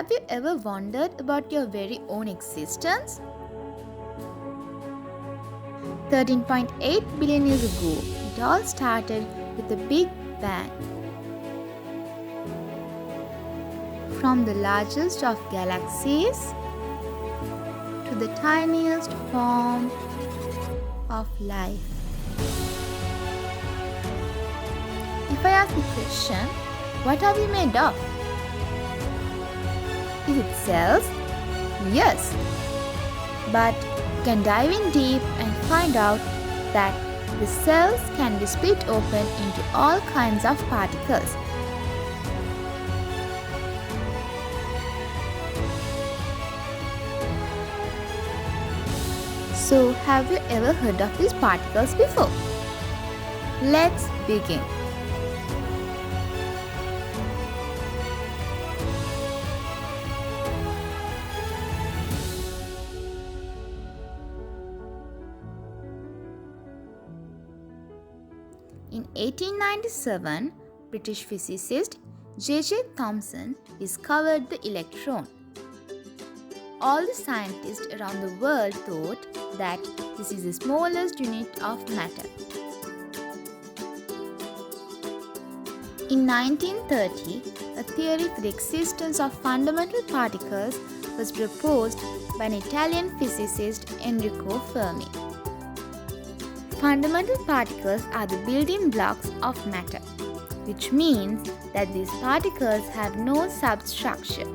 Have you ever wondered about your very own existence? 13.8 billion years ago, it all started with a big bang. From the largest of galaxies to the tiniest form of life. If I ask the question, what are we made of? Is it cells? Yes. But you can dive in deep and find out that the cells can be split open into all kinds of particles. So, have you ever heard of these particles before? Let's begin. In 1897, British physicist J.J. Thomson discovered the electron. All the scientists around the world thought that this is the smallest unit of matter. In 1930, a theory for the existence of fundamental particles was proposed by an Italian physicist Enrico Fermi. Fundamental particles are the building blocks of matter, which means that these particles have no substructure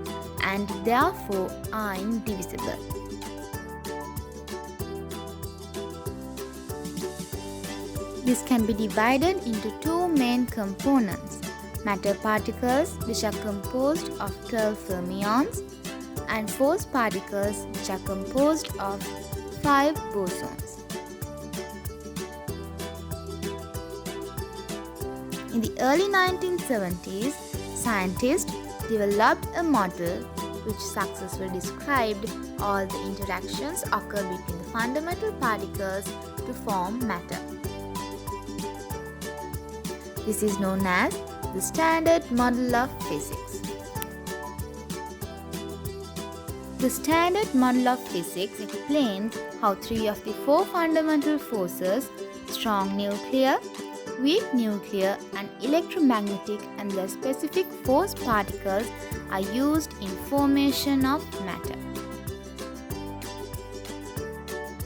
and therefore are indivisible. This can be divided into two main components: matter particles, which are composed of 12 fermions, and force particles, which are composed of 5 bosons. In the early 1970s, scientists developed a model which successfully described all the interactions occur between the fundamental particles to form matter. This is known as the Standard Model of Physics. The Standard Model of Physics explains how 3 of the 4 fundamental forces, strong nuclear, weak nuclear, and electromagnetic and their specific force particles are used in formation of matter.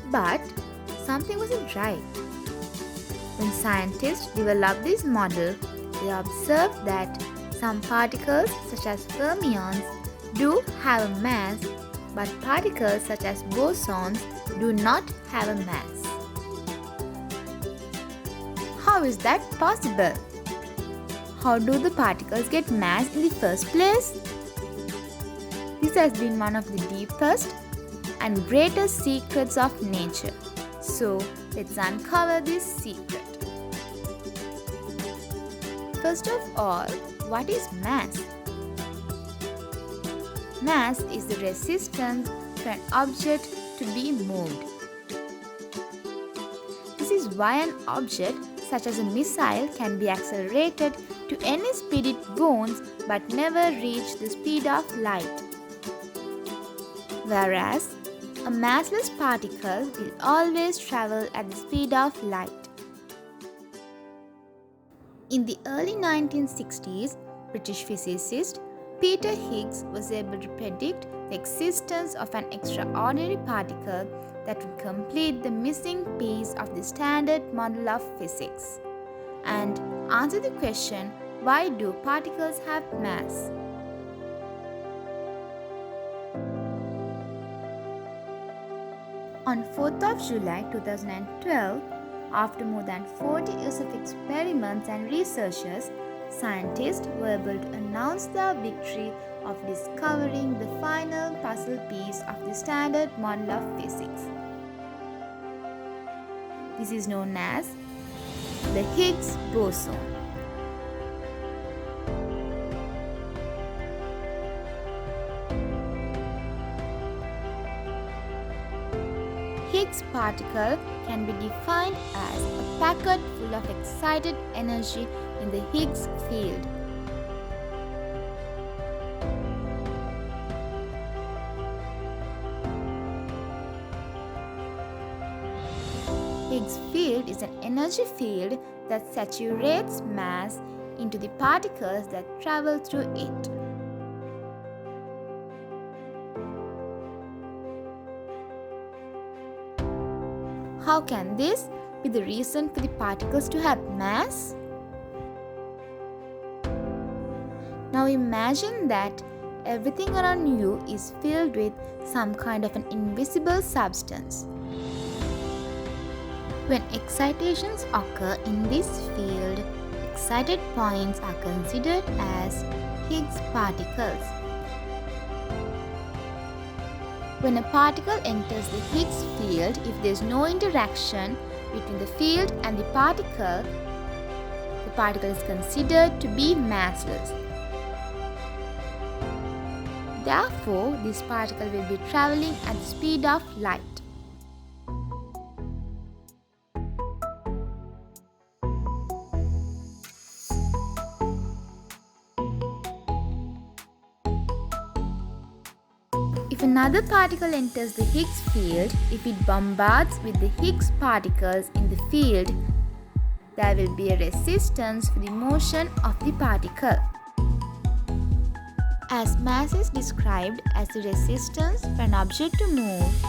But something wasn't right. When scientists developed this model, they observed that some particles such as fermions do have a mass, but particles such as bosons do not have a mass. How is that possible? How do the particles get mass in the first place? This has been one of the deepest and greatest secrets of nature. So, let's uncover this secret. First of all, what is mass? Mass is the resistance for an object to be moved. This is why an object such as a missile can be accelerated to any speed it wants but never reach the speed of light. Whereas, a massless particle will always travel at the speed of light. In the early 1960s, British physicist Peter Higgs was able to predict the existence of an extraordinary particle that would complete the missing piece of the Standard Model of Physics and answer the question, why do particles have mass? On 4th of July 2012, after more than 40 years of experiments and researches, scientists were able to announce their victory of discovering the final puzzle piece of the Standard Model of Physics. This is known as the Higgs boson. Higgs particle can be defined as a packet full of excited energy in the Higgs field. Higgs field is an energy field that saturates mass into the particles that travel through it. How can this be the reason for the particles to have mass? Now imagine that everything around you is filled with some kind of an invisible substance. When excitations occur in this field, excited points are considered as Higgs particles. When a particle enters the Higgs field, if there is no interaction between the field and the particle is considered to be massless. Therefore, this particle will be traveling at the speed of light. If another particle enters the Higgs field, if it bombards with the Higgs particles in the field, there will be a resistance for the motion of the particle. As mass is described as the resistance for an object to move,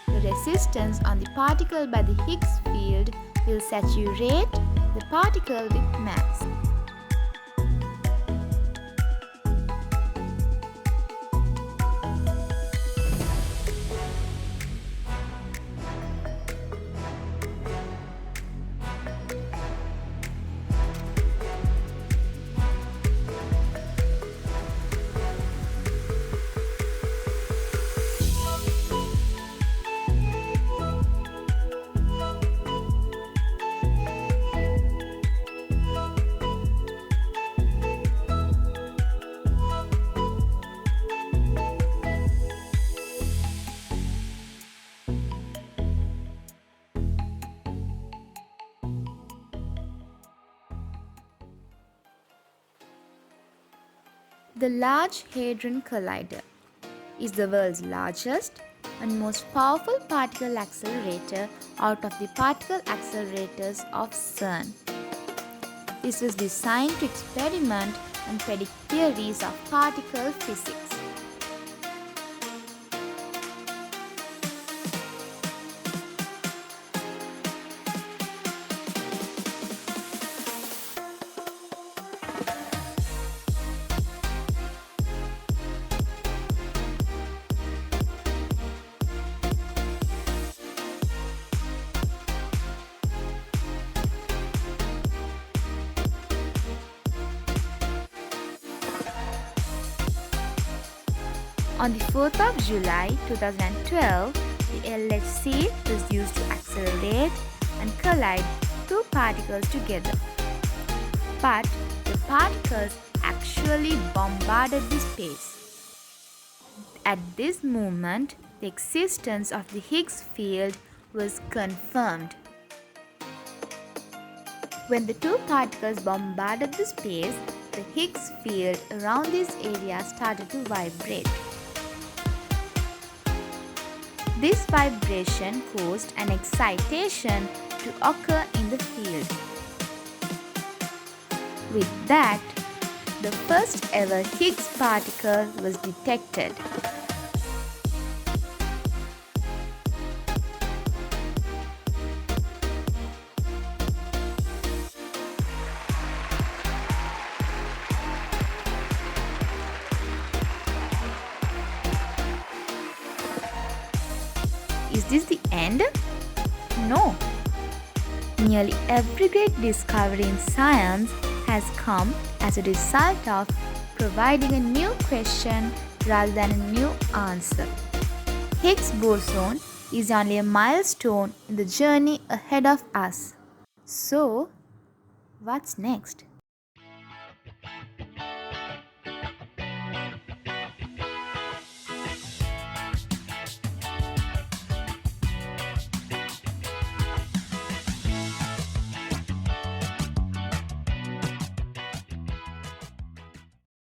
the resistance on the particle by the Higgs field will saturate the particle with mass. The Large Hadron Collider is the world's largest and most powerful particle accelerator out of the particle accelerators of CERN. This was designed to experiment and predict theories of particle physics. On the 4th of July 2012, the LHC was used to accelerate and collide two particles together. But the particles actually bombarded the space. At this moment, the existence of the Higgs field was confirmed. When the two particles bombarded the space, the Higgs field around this area started to vibrate. This vibration caused an excitation to occur in the field. With that, the first ever Higgs particle was detected. Is this the end? No. Nearly every great discovery in science has come as a result of providing a new question rather than a new answer. Higgs boson is only a milestone in the journey ahead of us. So, what's next?